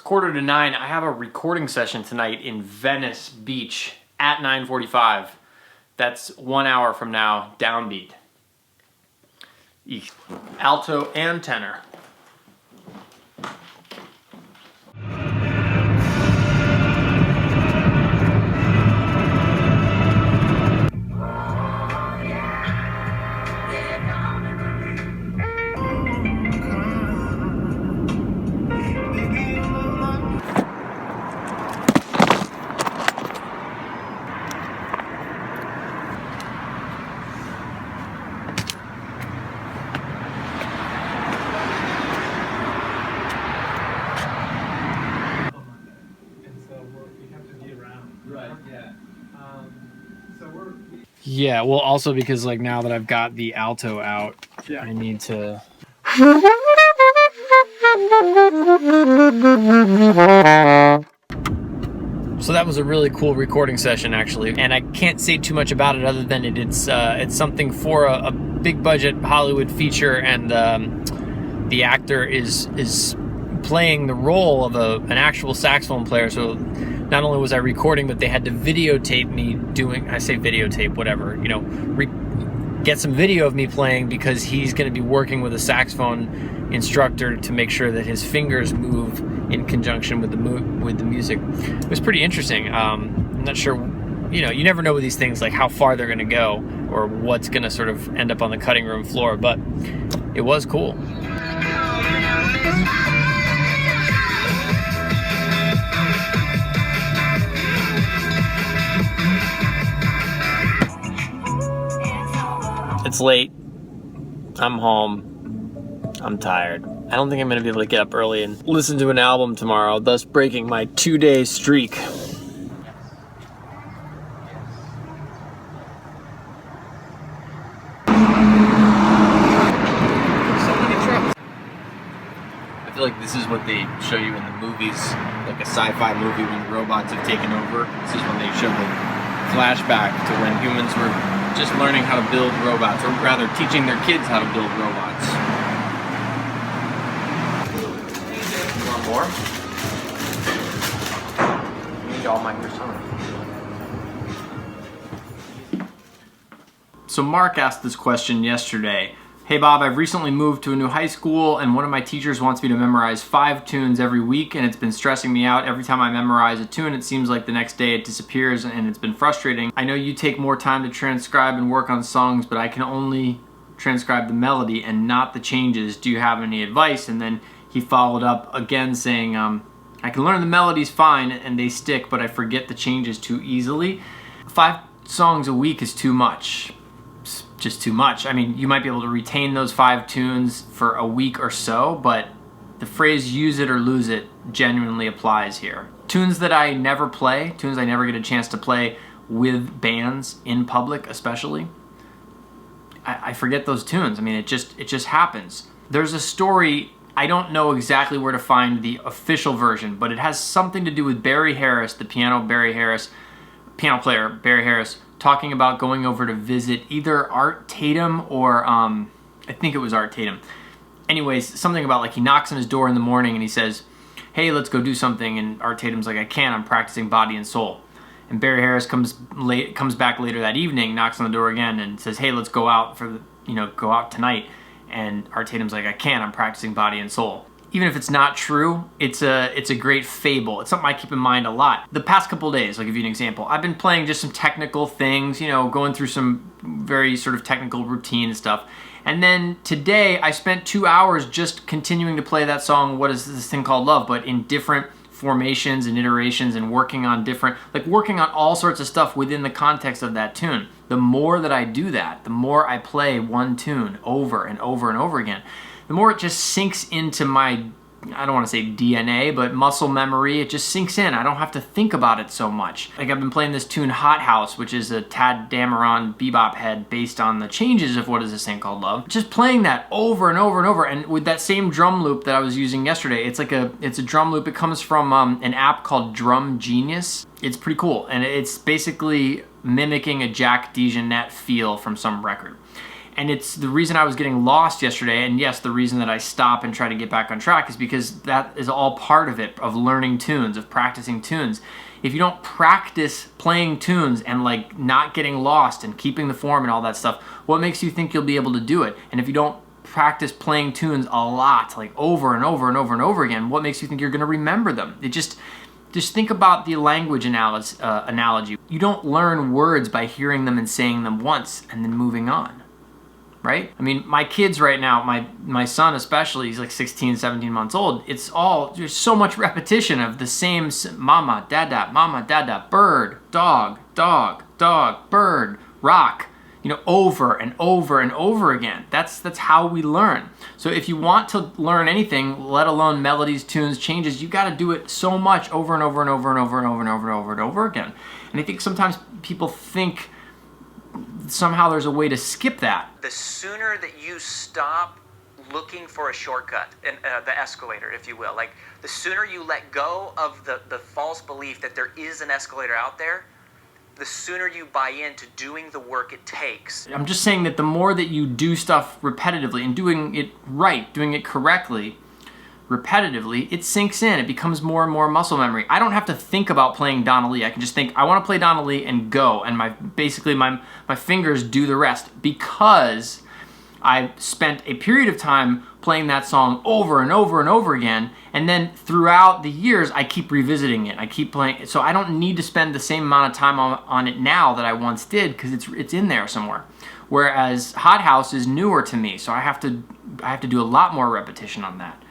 8:45. I have a recording session tonight in Venice Beach at 9:45. That's 1 hour from now, downbeat. Alto and tenor. Yeah, well, also because like now that I've got the alto out, I need to. So that was a really cool recording session, actually, and I can't say too much about it other than it's something for a big budget Hollywood feature, and the actor is playing the role of an actual saxophone player. So not only was I recording, but they had to videotape me doing, I say videotape, whatever, you know, get some video of me playing, because he's going to be working with a saxophone instructor to make sure that his fingers move in conjunction with the music. It was pretty interesting. I'm not sure, you know, you never know with these things, like how far they're going to go or what's going to sort of end up on the cutting room floor, but it was cool. It's late. I'm home. I'm tired. I don't think I'm going to be able to get up early and listen to an album tomorrow, thus breaking my 2-day streak. I feel like this is what they show you in the movies, like a sci-fi movie when robots have taken over. This is when they show the flashback to when humans were just learning how to build robots, or rather teaching their kids how to build robots. You want more? Y'all might hear some. So Mark asked this question yesterday. Hey Bob, I've recently moved to a new high school and one of my teachers wants me to memorize 5 tunes every week, and it's been stressing me out. Every time I memorize a tune, it seems like the next day it disappears, and it's been frustrating. I know you take more time to transcribe and work on songs, but I can only transcribe the melody and not the changes. Do you have any advice? And then he followed up again saying, I can learn the melodies fine and they stick, but I forget the changes too easily. 5 songs a week is too much. Just too much. I mean, you might be able to retain those 5 tunes for a week or so, but the phrase use it or lose it genuinely applies here. Tunes that I never play, tunes I never get a chance to play with bands in public especially, I forget those tunes. I mean, it just happens. There's a story, I don't know exactly where to find the official version, but it has something to do with Barry Harris, the piano player Barry Harris, talking about going over to visit either Art Tatum or I think it was Art Tatum. Anyways, something about like he knocks on his door in the morning and he says, hey, let's go do something, and Art Tatum's like, I can't, I'm practicing Body and Soul. And Barry Harris comes back later that evening, knocks on the door again and says, hey, let's go out go out tonight. And Art Tatum's like, I can't, I'm practicing Body and Soul. Even if it's not true, it's a great fable. It's something I keep in mind a lot. The past couple days, I'll give you an example. I've been playing just some technical things, you know, going through some very sort of technical routine stuff. And then today, I spent 2 hours just continuing to play that song, What Is This Thing Called Love, but in different formations and iterations, and working on all sorts of stuff within the context of that tune. The more that I do that, the more I play one tune over and over and over again, the more it just sinks into my, I don't want to say DNA, but muscle memory. It just sinks in. I don't have to think about it so much. Like I've been playing this tune Hot House, which is a Tad Dameron bebop head based on the changes of What Is This Thing Called Love. Just playing that over and over and over, and with that same drum loop that I was using yesterday. It's a drum loop. It comes from an app called Drum Genius. It's pretty cool, and it's basically mimicking a Jack DeJohnette feel from some record. And it's the reason I was getting lost yesterday, and yes, the reason that I stop and try to get back on track is because that is all part of it, of learning tunes, of practicing tunes. If you don't practice playing tunes and like not getting lost and keeping the form and all that stuff, what makes you think you'll be able to do it? And if you don't practice playing tunes a lot, like over and over and over and over again, what makes you think you're going to remember them? Just think about the language analogy. You don't learn words by hearing them and saying them once and then moving on. Right? I mean, my kids right now, my son especially, he's like 16, 17 months old. There's so much repetition of the same mama, dada, bird, dog, bird, rock, over and over and over again. That's how we learn. So if you want to learn anything, let alone melodies, tunes, changes, you got to do it so much over and over and over and over and over and over and over and over again. And I think sometimes people think somehow there's a way to skip that. The sooner that you stop looking for a shortcut, the escalator, if you will, like the sooner you let go of the false belief that there is an escalator out there, the sooner you buy into doing the work it takes. I'm just saying that the more that you do stuff repetitively and doing it right, doing it correctly, repetitively, it sinks in. It becomes more and more muscle memory. I don't have to think about playing Donna Lee. I can just think, I want to play Donna Lee and go. And my fingers do the rest because I spent a period of time playing that song over and over and over again. And then throughout the years, I keep revisiting it. I keep playing it. So I don't need to spend the same amount of time on it now that I once did because it's in there somewhere. Whereas Hot House is newer to me. So I have to do a lot more repetition on that.